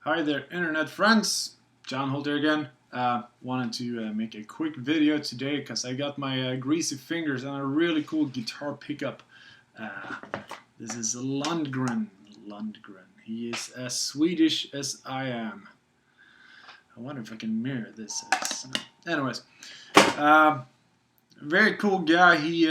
Hi there, internet friends. John Huldt here again. Wanted to make a quick video today because I got my greasy fingers on a really cool guitar pickup. This is Lundgren. He is as Swedish as I am. I wonder if I can mirror this. Anyways, very cool guy. He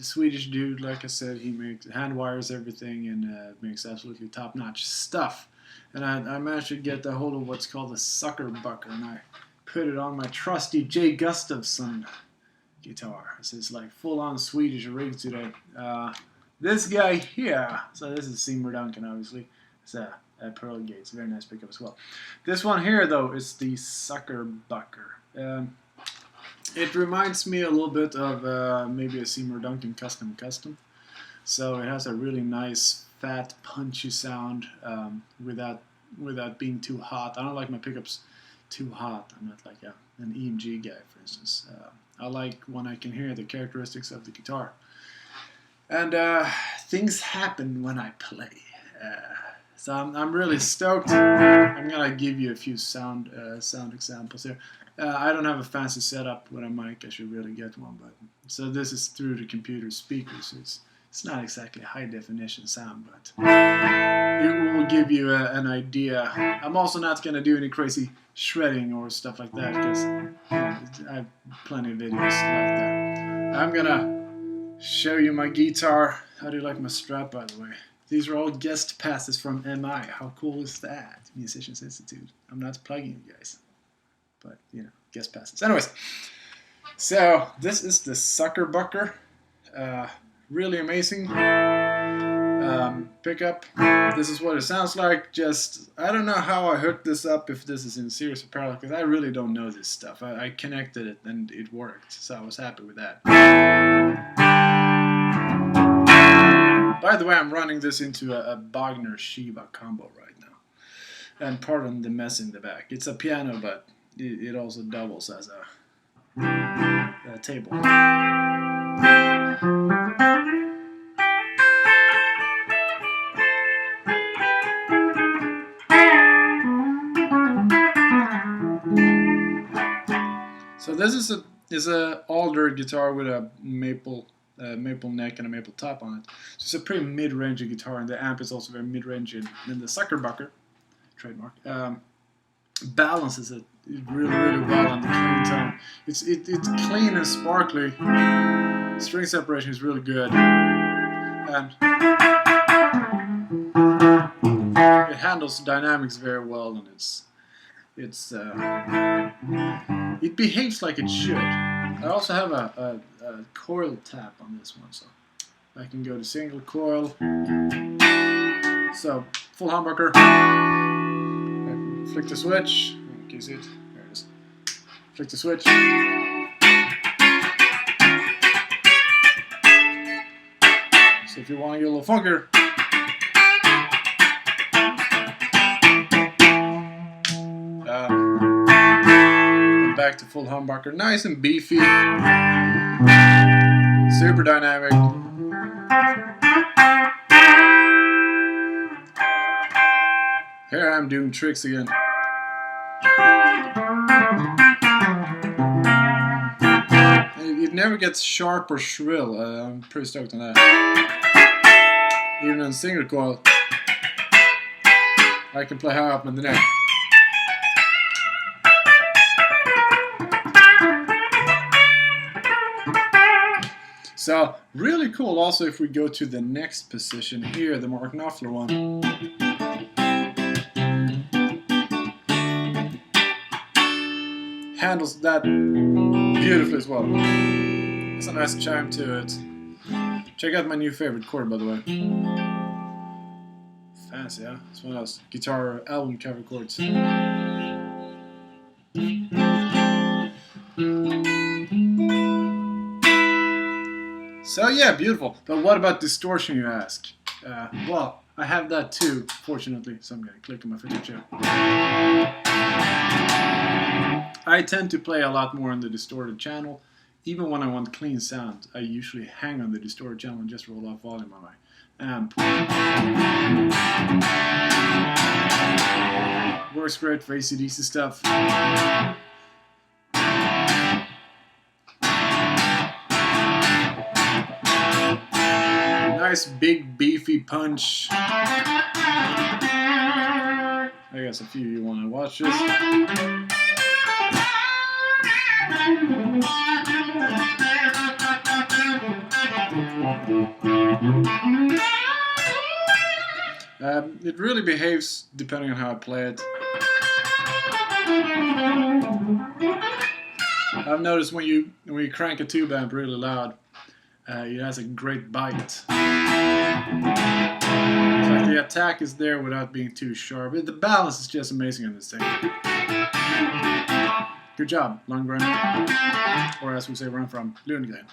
Swedish dude, like I said. He makes hand wires everything and makes absolutely top-notch stuff. And I managed to get a hold of what's called a Sucker Bucker, and I put it on my trusty J. Gustafsson guitar. So it's like full-on Swedish rig today. This guy here, so this is Mr Lundgren, obviously. It's a Pearl Gates, very nice pickup as well. This one here, though, is the Sucker Bucker. It reminds me a little bit of maybe a Seymour Duncan custom. So it has a really nice, fat, punchy sound without being too hot. I don't like my pickups too hot. I'm not like an EMG guy, for instance. I like when I can hear the characteristics of the guitar. And things happen when I play. So I'm really stoked. I'm gonna give you a few sound examples here. I don't have a fancy setup with a mic. I should really get one, but so this is through the computer speakers. So it's not exactly high definition sound, but it will give you an idea. I'm also not gonna do any crazy shredding or stuff like that because I have plenty of videos like that. I'm gonna show you my guitar. How do you like my strap, by the way? These are all guest passes from MI. How cool is that? Musicians Institute. I'm not plugging you guys, but you know, guest passes. Anyways, so this is the Sucker Bucker. Really amazing pickup. This is what it sounds like. Just, I don't know how I hooked this up, if this is in series or parallel, because I really don't know this stuff. I connected it and it worked, so I was happy with that. By the way, I'm running this into a Bogner Shiva combo right now. And pardon the mess in the back. It's a piano, but it also doubles as a table. So this is a alder guitar with a maple neck and a maple top on it. So it's a pretty mid-range guitar, and the amp is also very mid-range. And the Sucker Bucker, trademark, balances it really well on the clean tone. It's clean and sparkly. String separation is really good, and it handles dynamics very well, and it behaves like it should. I also have a coil tap on this one, so I can go to single coil. So full humbucker. Flick the switch. Can you see it? There it is. Flick the switch. So if you want to get a little funkier, back to full humbucker, nice and beefy, super dynamic. Here I'm doing tricks again. It never gets sharp or shrill. I'm pretty stoked on that. Even on single coil, I can play high up in the neck. So, really cool. Also, if we go to the next position here, the Mark Knopfler one. Handles that beautifully as well. There's a nice chime to it. Check out my new favorite chord, by the way. Fancy, huh? It's one of those guitar album cover chords. So yeah, beautiful. But what about distortion, you ask? Well, I have that too, fortunately. So I'm going to click on my fidget chair. I tend to play a lot more on the distorted channel. Even when I want clean sound, I usually hang on the distorted channel and just roll off volume on my amp. works great for AC/DC stuff. Nice big beefy punch. I guess a few of you want to watch this. It really behaves depending on how I play it. I've noticed when you crank a tube amp really loud, it has a great bite. It's like the attack is there without being too sharp. The balance is just amazing on this thing. Good job, Lundgren. Or as we say where I'm from, Lundgren.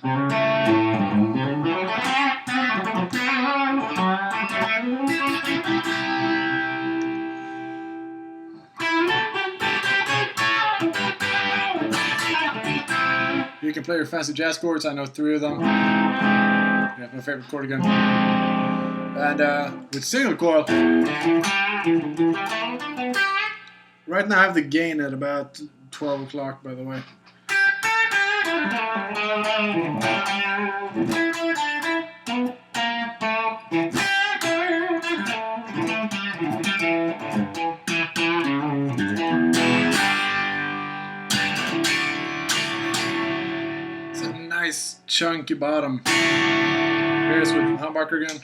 You can play your fancy jazz chords. I know 3 of them. Yeah, my favorite chord again. And with single coil, right now I have the gain at about 12 o'clock, by the way. It's a nice chunky bottom. Here's with humbucker again.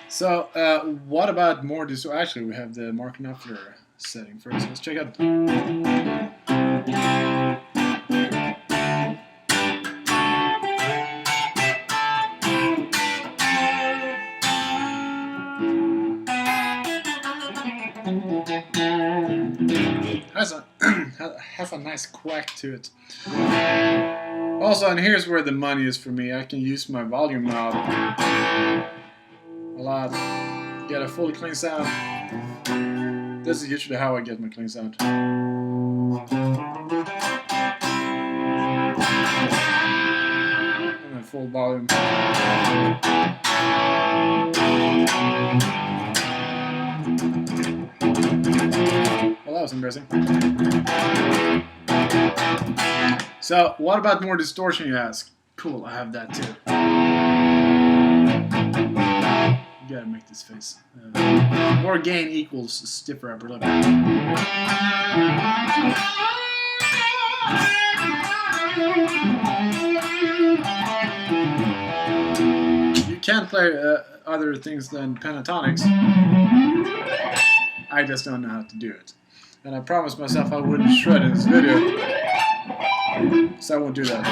So, what about more distortion? Actually, we have the Mark Knopfler setting first. Let's check out. Has a nice quack to it. Also, and here's where the money is for me. I can use my volume knob a lot. Get a fully clean sound. This is usually how I get my clean sound. And a full volume. Well, that was embarrassing. So, what about more distortion, you ask? Cool, I have that too. You gotta make this face. More gain equals stiffer upper lip. You can play other things than pentatonics. I just don't know how to do it. And I promised myself I wouldn't shred in this video. So I won't do that.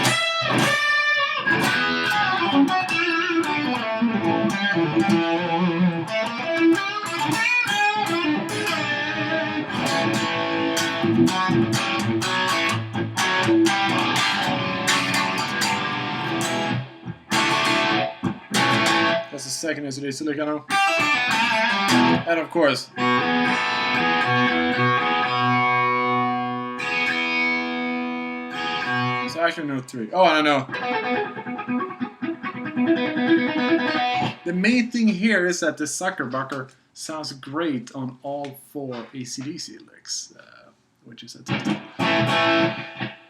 That's the second SOD Silicano. And of course, so actually no 3. Oh, I know. The main thing here is that the Sucker Bucker sounds great on all 4 AC/DC licks, which is a tough.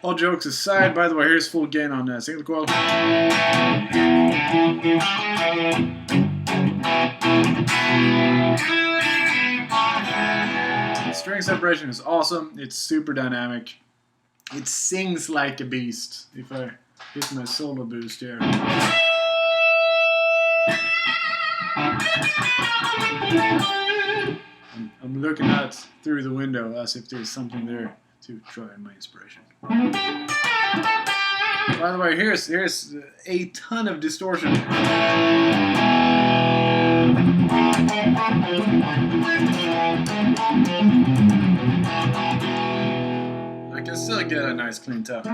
All jokes aside, by the way, here's full gain on single coil. The string separation is awesome. It's super dynamic. It sings like a beast. If I hit my solo boost here. I'm looking out through the window as if there's something there to try my inspiration. By the way, here's a ton of distortion. I can still get a nice clean tone.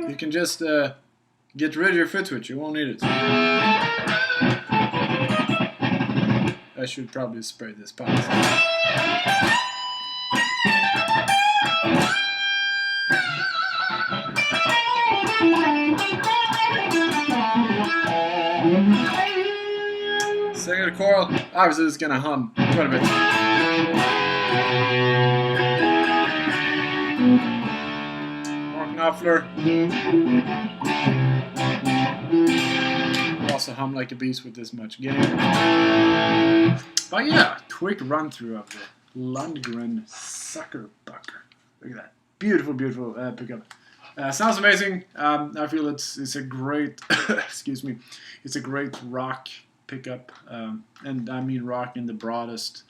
You can just get rid of your foot switch, you won't need it. I should probably spray this pot. Second choral, obviously it's gonna hum quite a bit. More Knopfler. Also hum like a beast with this much gain. But yeah, quick run through of the Lundgren Sucker Bucker. Look at that. Beautiful, beautiful pickup. Sounds amazing. I feel it's a great, excuse me, it's a great rock pickup, and I mean rock in the broadest.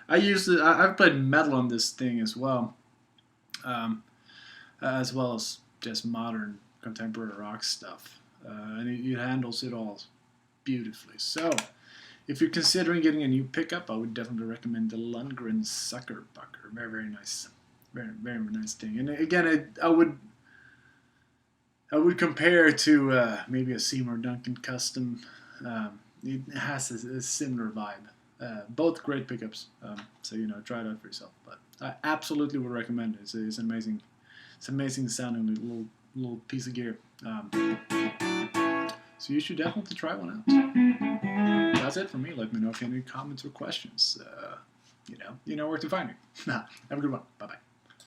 I've played metal on this thing as well as just modern contemporary rock stuff, and it handles it all beautifully. So, if you're considering getting a new pickup, I would definitely recommend the Lundgren Sucker Bucker. Very, very nice, very, very nice thing. And again, I would compare to maybe a Seymour Duncan Custom. It has a similar vibe. Both great pickups, so try it out for yourself. But I absolutely would recommend it. It's amazing. It's amazing sounding little piece of gear. So you should definitely try one out. That's it for me. Let me know if you have any comments or questions. You know where to find me. Have a good one. Bye bye.